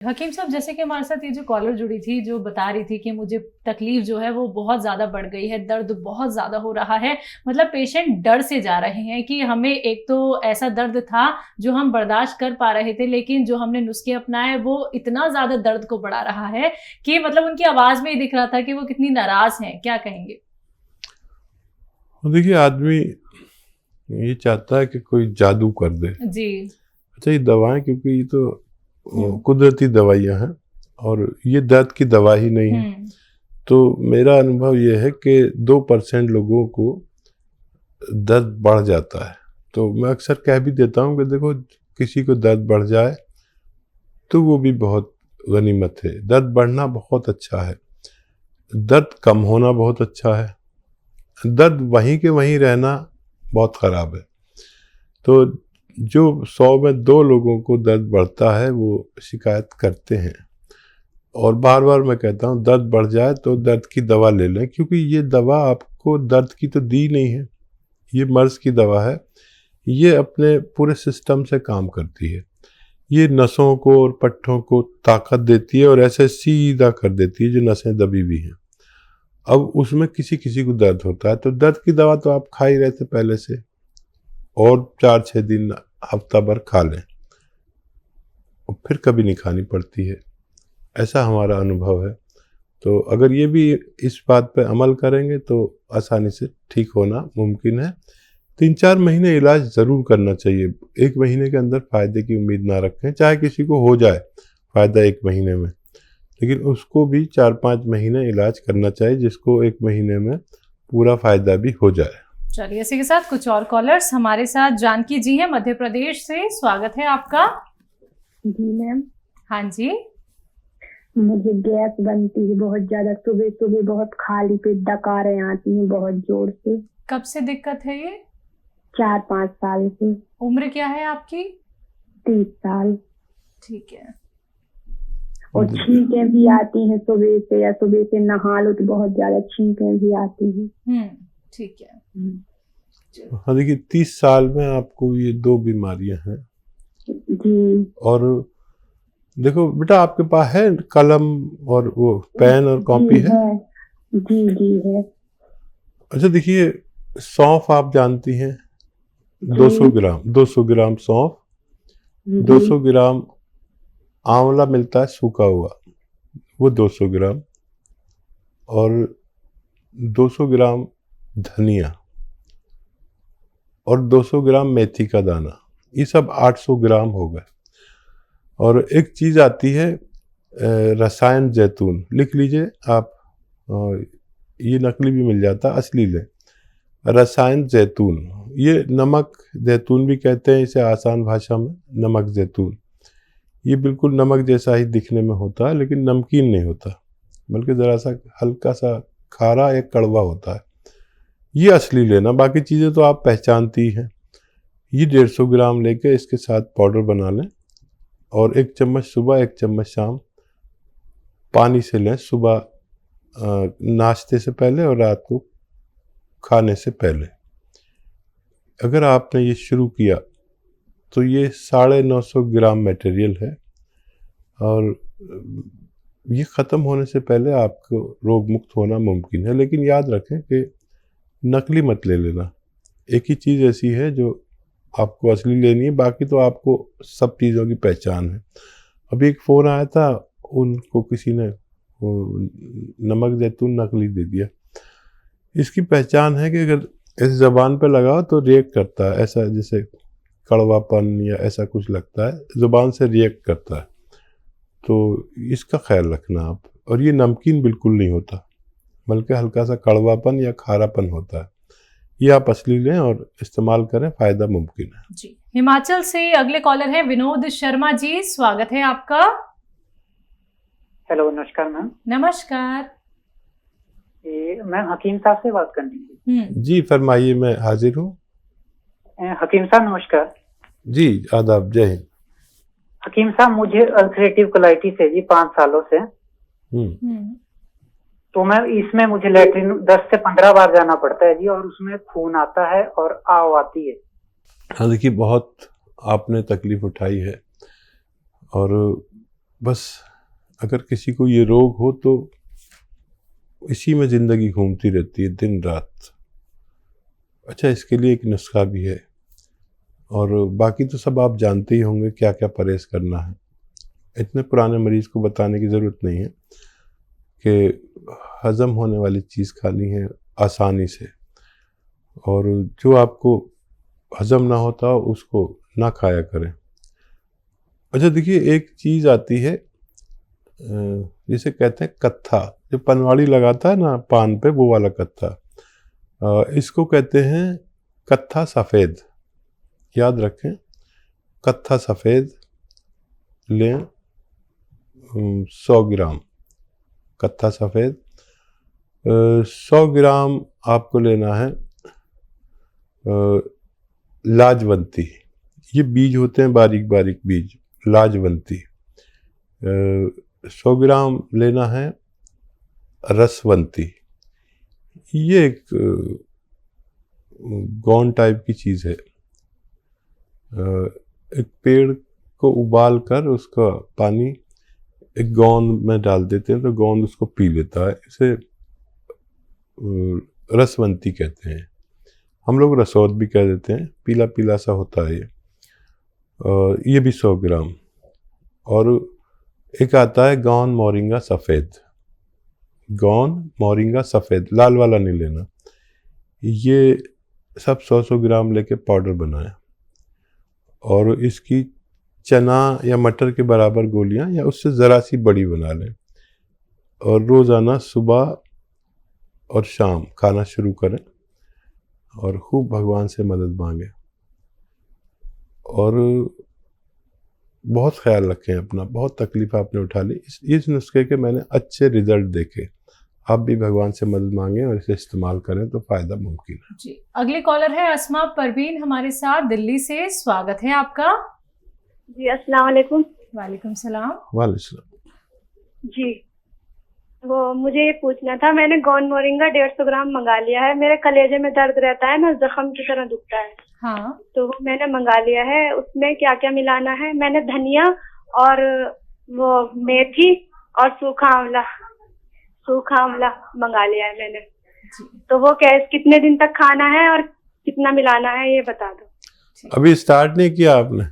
हकीम साहब, जैसे कि हमारे साथ ये जो कॉलर जुड़ी थी, जो बता रही थी कि मुझे तकलीफ जो है वो बहुत ज़्यादा बढ़ गई है, दर्द बहुत ज़्यादा हो रहा है। मतलब पेशेंट डर से जा रहे हैं कि हमें एक तो ऐसा दर्द था जो हम बर्दाश्त कर पा रहे थे, लेकिन जो हमने नुस्खे अपनाए वो इतना ज़्यादा दर्द को बढ़ा रहा है कि मतलब उनकी आवाज़ में ही दिख रहा था कि वो कितनी नाराज़ हैं। क्या कहेंगे? देखिए, आदमी ये चाहता है कि कोई जादू कर दे। जी। अच्छा, ये दवाएं, क्योंकि ये तो कुदरती दवाइयां हैं और ये दर्द की दवा ही नहीं है। तो मेरा अनुभव ये है कि 2% लोगों को दर्द बढ़ जाता है। तो मैं अक्सर कह भी देता हूँ कि देखो, किसी को दर्द बढ़ जाए तो वो भी बहुत गनीमत है। दर्द बढ़ना बहुत अच्छा है, दर्द कम होना बहुत अच्छा है, दर्द वहीं के वहीं रहना बहुत ख़राब है। तो जो 100 में 2 लोगों को दर्द बढ़ता है वो शिकायत करते हैं। और बार बार मैं कहता हूँ, दर्द बढ़ जाए तो दर्द की दवा ले लें, क्योंकि ये दवा आपको दर्द की तो दी नहीं है, ये मर्ज़ की दवा है। ये अपने पूरे सिस्टम से काम करती है। ये नसों को और पट्टों को ताकत देती है और ऐसे सीधा कर देती है जो नसें दबी हुई हैं। अब उसमें किसी किसी को दर्द होता है, तो दर्द की दवा तो आप खा ही रहे थे पहले से, और 4-6 दिन हफ्ता भर खा लें और फिर कभी नहीं खानी पड़ती है। ऐसा हमारा अनुभव है। तो अगर ये भी इस बात पे अमल करेंगे तो आसानी से ठीक होना मुमकिन है। 3-4 महीने इलाज ज़रूर करना चाहिए। 1 महीने के अंदर फ़ायदे की उम्मीद ना रखें। चाहे किसी को हो जाए फ़ायदा 1 महीने में, लेकिन उसको भी 4-5 महीने इलाज करना चाहिए, जिसको 1 महीने में पूरा फ़ायदा भी हो जाए। चलिए, इसी के साथ कुछ और कॉलर्स हमारे साथ। जानकी जी हैं मध्य प्रदेश से, स्वागत है आपका। जी मैम। हाँ जी। मुझे गैस बनती है बहुत ज्यादा, सुबह सुबह बहुत खाली पेट डकारें आती हैं बहुत जोर से। कब से दिक्कत है ये? 4-5 साल से। उम्र क्या है आपकी? 30 साल। ठीक है। और छींकें भी आती हैं सुबह से, या सुबह से नहा लो तो बहुत ज्यादा छींकें भी आती हैं। ठीक है। हाँ, देखिए, 30 साल में आपको ये 2 बीमारियां हैं। जी। और देखो बेटा, आपके पास है कलम और वो पेन और कॉपी है? जी जी है। अच्छा, देखिए, सौंफ आप जानती हैं? 200 ग्राम सौंफ, 200 ग्राम आंवला मिलता है सूखा हुआ, वो 200 ग्राम, और 200 ग्राम धनिया, और 200 ग्राम मेथी का दाना। ये सब 800 ग्राम हो गए। और एक चीज़ आती है रसायन जैतून, लिख लीजिए आप। ये नकली भी मिल जाता, असली लें। रसायन जैतून, ये नमक जैतून भी कहते हैं इसे आसान भाषा में, नमक जैतून। ये बिल्कुल नमक जैसा ही दिखने में होता है, लेकिन नमकीन नहीं होता, बल्कि ज़रा सा हल्का सा खारा या कड़वा होता है। ये असली लेना, बाकी चीज़ें तो आप पहचानती हैं। ये 150 ग्राम लेके इसके साथ पाउडर बना लें, और 1 चम्मच सुबह 1 चम्मच शाम पानी से लें। सुबह नाश्ते से पहले और रात को खाने से पहले। अगर आपने ये शुरू किया तो ये 950 ग्राम मटेरियल है, और ये ख़त्म होने से पहले आपको रोग मुक्त होना मुमकिन है। लेकिन याद रखें कि नकली मत ले लेना। एक ही चीज़ ऐसी है जो आपको असली लेनी है, बाकी तो आपको सब चीज़ों की पहचान है। अभी एक फ़ोन आया था, उनको किसी ने नमक जैतून नकली दे दिया। इसकी पहचान है कि अगर इस ज़बान पे लगाओ तो रिएक्ट करता है, ऐसा जैसे कड़वापन या ऐसा कुछ लगता है, ज़ुबान से रिएक्ट करता है। तो इसका ख्याल रखना आप। और ये नमकीन बिल्कुल नहीं होता, बल्कि हल्का सा कड़वापन या खारापन होता है। ये आप असली लें और इस्तेमाल करें, फ़ायदा मुमकिन है। जी। हिमाचल से अगले कॉलर हैं विनोद शर्मा जी, स्वागत है आपका। हेलो, नमस्कार मैम। नमस्कार। मैम, हकीम साहब से बात करनी थी। जी फरमाइए, मैं हाजिर हूँ। हकीम साहब नमस्कार। जी आदाब, जय हिंद। हकीम साहब, मुझे अल्सरेटिव कोलाइटिस है जी 5 सालों से। तो मैं इसमें मुझे लेटरिन 10 से 15 बार जाना पड़ता है जी, और उसमें खून आता है और आव आती है। हाँ, देखिए, बहुत आपने तकलीफ उठाई है, और बस अगर किसी को ये रोग हो तो इसी में ज़िंदगी घूमती रहती है दिन रात। अच्छा, इसके लिए एक नुस्खा भी है, और बाकी तो सब आप जानते ही होंगे क्या क्या परहेज़ करना है। इतने पुराने मरीज़ को बताने की ज़रूरत नहीं है कि हज़म होने वाली चीज़ खानी है आसानी से, और जो आपको हज़म ना होता हो उसको ना खाया करें। अच्छा देखिए, एक चीज़ आती है जिसे कहते हैं कत्था, जो पनवाड़ी लगाता है ना पान पे, वो वाला कत्था। इसको कहते हैं कत्था सफ़ेद। याद रखें, कत्था सफ़ेद लें 100 ग्राम। कत्था सफ़ेद 100 ग्राम आपको लेना है। लाजवंती, ये बीज होते हैं बारीक बारीक बीज, लाजवंती। 100 ग्राम लेना है रसवंती, ये एक गौन टाइप की चीज़ है। एक पेड़ को उबाल कर उसका पानी एक गोंद में डाल देते हैं तो गोंद उसको पी लेता है, इसे रसवंती कहते हैं। हम लोग रसौद भी कह देते हैं, पीला पीला सा होता है ये भी 100 ग्राम। और एक आता है गौन मोरिंगा सफ़ेद। गौन मोरिंगा सफ़ेद, लाल वाला नहीं लेना। ये सब 100 ग्राम लेके पाउडर बनाएं, और इसकी चना या मटर के बराबर गोलियां या उससे ज़रा सी बड़ी बना लें, और रोज़ाना सुबह और शाम खाना शुरू करें, और खूब भगवान से मदद मांगें, और बहुत ख्याल रखें अपना। बहुत तकलीफ आपने उठा ली, इस नुस्खे के मैंने अच्छे रिजल्ट देखे। आप भी भगवान से मदद मांगें और इसे इस्तेमाल करें तो फ़ायदा मुमकिन है। जी, अगले कॉलर है अस्मा परवीन हमारे साथ दिल्ली से। स्वागत है आपका। जी अस्सलाम वालेकुम। वालेकुम सलाम। वालेकुम सलाम। जी, वो मुझे ये पूछना था, मैंने गौन मोरिंगा 150 ग्राम मंगा लिया है। मेरे कलेजे में दर्द रहता है ना, जख्म की तरह दुखता है। हाँ, तो वो मैंने मंगा लिया है। उसमें क्या क्या मिलाना है? मैंने धनिया और वो मेथी और सूखा आंवला मंगा लिया है मैंने। जी, तो वो कितने दिन तक खाना है और कितना मिलाना है, ये बता दो। अभी स्टार्ट नहीं किया आपने?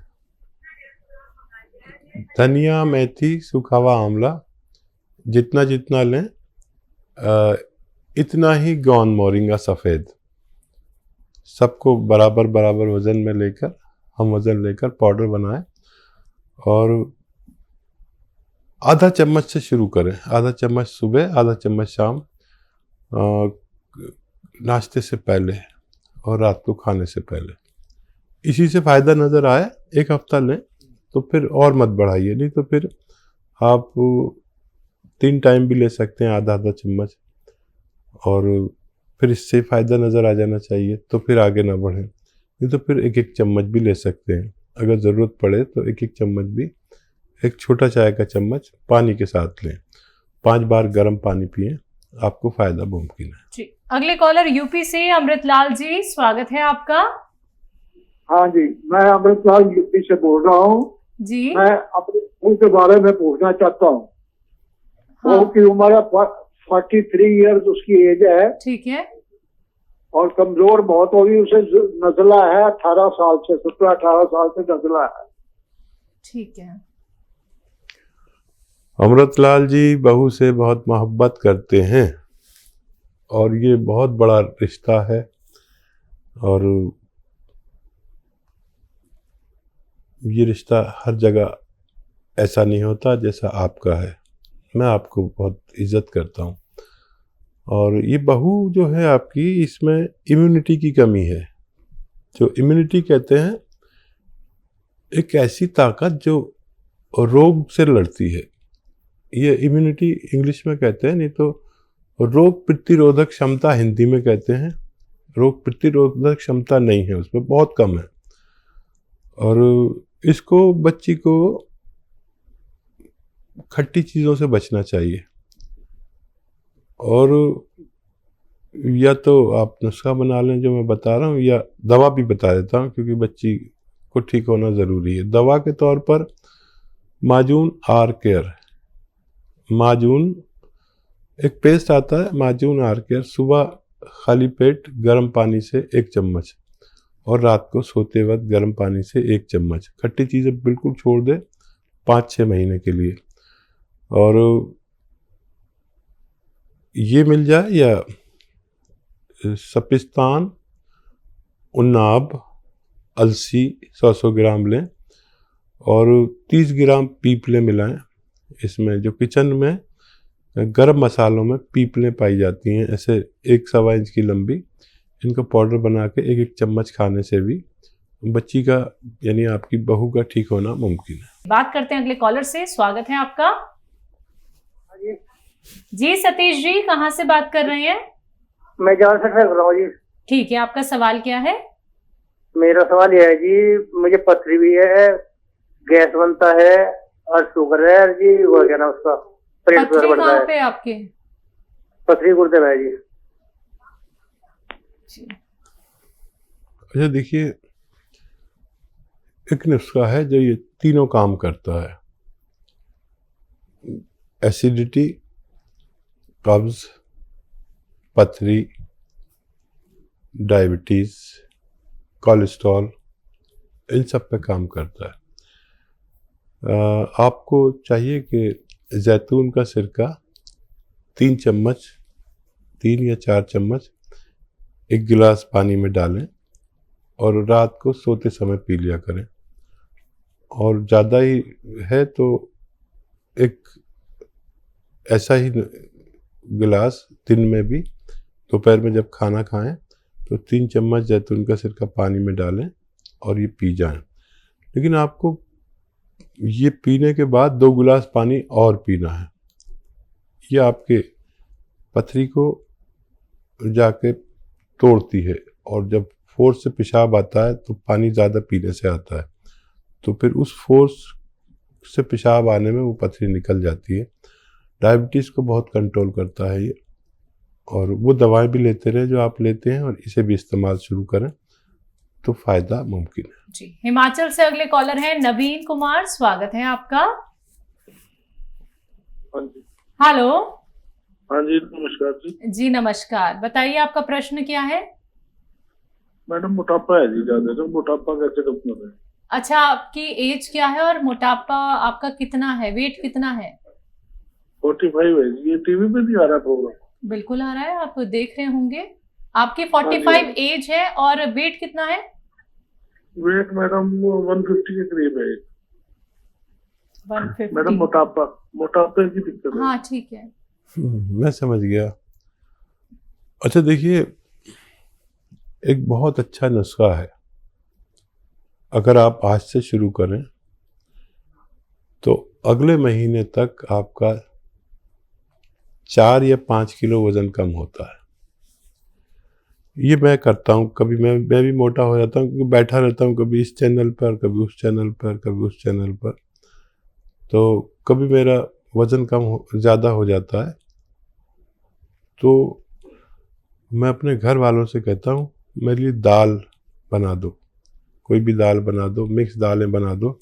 धनिया, मेथी, सूखा हुआ आंवला जितना जितना लें, इतना ही गौन मोरिंगा सफ़ेद, सबको बराबर बराबर वज़न में लेकर, हम वज़न लेकर पाउडर बनाएं, और आधा चम्मच से शुरू करें। आधा चम्मच सुबह, आधा चम्मच शाम, नाश्ते से पहले और रात को खाने से पहले। इसी से फ़ायदा नज़र आए, 1 हफ्ता लें तो फिर और मत बढ़ाइए, नहीं तो फिर आप 3 टाइम भी ले सकते हैं आधा आधा चम्मच, और फिर इससे फ़ायदा नज़र आ जाना चाहिए तो फिर आगे ना बढ़ें। नहीं तो फिर 1-1 चम्मच भी ले सकते हैं, अगर ज़रूरत पड़े तो 1-1 चम्मच भी, एक छोटा चाय का चम्मच पानी के साथ लें। 5 बार गर्म पानी पिएं, आपको फ़ायदा मुमकिन है। जी, अगले कॉलर यूपी से अमृतलाल जी, स्वागत है आपका। हाँ जी, मैं अमृतलाल यूपी से बोल रहा हूँ जी, मैं अपने स्कूल के बारे में पूछना चाहता हूँ। हाँ, उसकी उम्र है 43 ईयर्स उसकी एज है, ठीक है। और कमजोर बहुत होगी। उसे नजला है 18 साल से, 17-18 साल से नजला है। ठीक है। अमृतलाल जी बहू से बहुत मोहब्बत करते हैं, और ये बहुत बड़ा रिश्ता है, और ये रिश्ता हर जगह ऐसा नहीं होता जैसा आपका है। मैं आपको बहुत इज्जत करता हूँ, और ये बहू जो है आपकी, इसमें इम्यूनिटी की कमी है। जो इम्यूनिटी कहते हैं, एक ऐसी ताकत जो रोग से लड़ती है, ये इम्यूनिटी इंग्लिश में कहते हैं, नहीं तो रोग प्रतिरोधक क्षमता हिंदी में कहते हैं। रोग प्रतिरोधक क्षमता नहीं है उसमें, बहुत कम है, और इसको बच्ची को खट्टी चीज़ों से बचना चाहिए, और या तो आप नुस्खा बना लें जो मैं बता रहा हूँ, या दवा भी बता देता हूँ, क्योंकि बच्ची को ठीक होना ज़रूरी है। दवा के तौर पर माजून आर केयर, माजून एक पेस्ट आता है, माजून आर केयर, सुबह खाली पेट गर्म पानी से 1 चम्मच और रात को सोते वक्त गर्म पानी से 1 चम्मच। खट्टी चीज़ें बिल्कुल छोड़ दे 5-6 महीने के लिए। और ये मिल जाए या सपिस्तान, उन्नाब, अलसी 100-100 ग्राम लें और 30 ग्राम पीपलें मिलाएं इसमें। जो किचन में गरम मसालों में पीपलें पाई जाती हैं, ऐसे 1-1.25 इंच की लंबी, इनका पाउडर बना के 1-1 चम्मच खाने से भी बच्ची का यानी आपकी बहू का ठीक होना मुमकिन है। बात करते हैं अगले कॉलर से। स्वागत है आपका। जी सतीश जी, कहाँ से बात कर रहे हैं? मैं जान से कर रहा हूँ जी। ठीक है, आपका सवाल क्या है? मेरा सवाल यह है जी, मुझे पथरी भी है, गैस बनता है और शुगर है जी, वो क्या नाम उसका, पेट पथरी दर्द बढ़ता कहाँ है। पे आपके? पथरी गुर्दे में है जी। अच्छा देखिए, एक नुस्खा है जो ये तीनों काम करता है। एसिडिटी, कब्ज, पथरी, डायबिटीज, कोलेस्ट्रॉल, इन सब पे काम करता है। आपको चाहिए कि जैतून का सिरका 3 चम्मच, 3 या 4 चम्मच 1 गिलास पानी में डालें और रात को सोते समय पी लिया करें। और ज़्यादा ही है तो एक ऐसा ही गिलास दिन में भी, दोपहर में जब खाना खाएं तो 3 चम्मच जैतून का सिरका पानी में डालें और ये पी जाएं। लेकिन आपको ये पीने के बाद 2 गिलास पानी और पीना है। ये आपके पथरी को जाके तोड़ती है और जब फोर्स से पेशाब आता है तो पानी ज़्यादा पीने से आता है, तो फिर उस फोर्स से पेशाब आने में वो पथरी निकल जाती है। डायबिटीज़ को बहुत कंट्रोल करता है ये। और वो दवाएं भी लेते रहे जो आप लेते हैं और इसे भी इस्तेमाल शुरू करें तो फ़ायदा मुमकिन है। जी, हिमाचल से अगले कॉलर हैं नवीन कुमार। स्वागत है आपका। हेलो। हाँ जी, नमस्कार जी। जी नमस्कार, बताइए आपका प्रश्न क्या है? मैडम मोटापा है जी ज़्यादा, तो मोटापा कैसे कम कर रहे हैं? अच्छा, आपकी एज क्या है और मोटापा आपका कितना है, वेट कितना है? 45 है जी। ये टीवी पे नहीं आ रहा प्रोग्राम? बिल्कुल आ रहा है, आप देख रहे होंगे। आपकी 45 एज है और वेट कितना है? वेट मैडम 150 के करीब है। 150। मैडम मोटापे की दिक्कत है। हाँ ठीक है। मैं समझ गया। अच्छा देखिए, एक बहुत अच्छा नुस्खा है। अगर आप आज से शुरू करें तो अगले महीने तक आपका 4 या 5 किलो वजन कम होता है। ये मैं करता हूँ। कभी मैं भी मोटा हो जाता हूँ क्योंकि बैठा रहता हूँ, कभी इस चैनल पर, कभी उस चैनल पर, कभी उस चैनल पर, तो कभी मेरा वज़न ज़्यादा हो जाता है। तो मैं अपने घर वालों से कहता हूँ मेरे लिए दाल बना दो, कोई भी दाल बना दो, मिक्स दालें बना दो,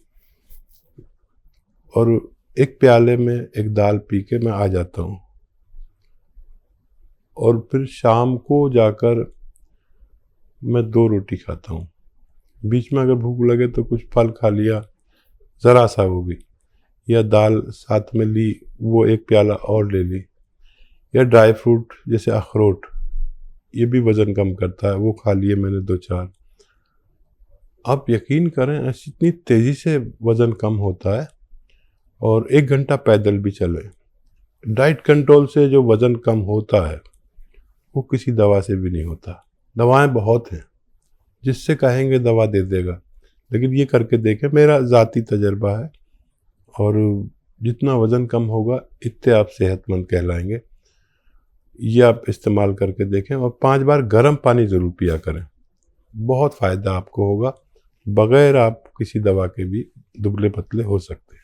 और एक प्याले में एक दाल पी के मैं आ जाता हूँ। और फिर शाम को जाकर मैं 2 रोटी खाता हूँ। बीच में अगर भूख लगे तो कुछ फल खा लिया, ज़रा सा वो भी, या दाल साथ में ली, वो एक प्याला और ले ली, या ड्राई फ्रूट जैसे अखरोट, ये भी वज़न कम करता है, वो खा लिए मैंने 2-4। आप यकीन करें ऐसी इतनी तेज़ी से वज़न कम होता है। और 1 घंटा पैदल भी चलें। डाइट कंट्रोल से जो वज़न कम होता है वो किसी दवा से भी नहीं होता। दवाएं बहुत हैं, जिससे कहेंगे दवा दे देगा, लेकिन ये करके देखें, मेरा ज़ाती तजर्बा है। और जितना वज़न कम होगा इतने आप सेहतमंद कहलाएंगे। ये आप इस्तेमाल करके देखें और 5 बार गर्म पानी ज़रूर पिया करें। बहुत फ़ायदा आपको होगा। बग़ैर आप किसी दवा के भी दुबले पतले हो सकते हैं।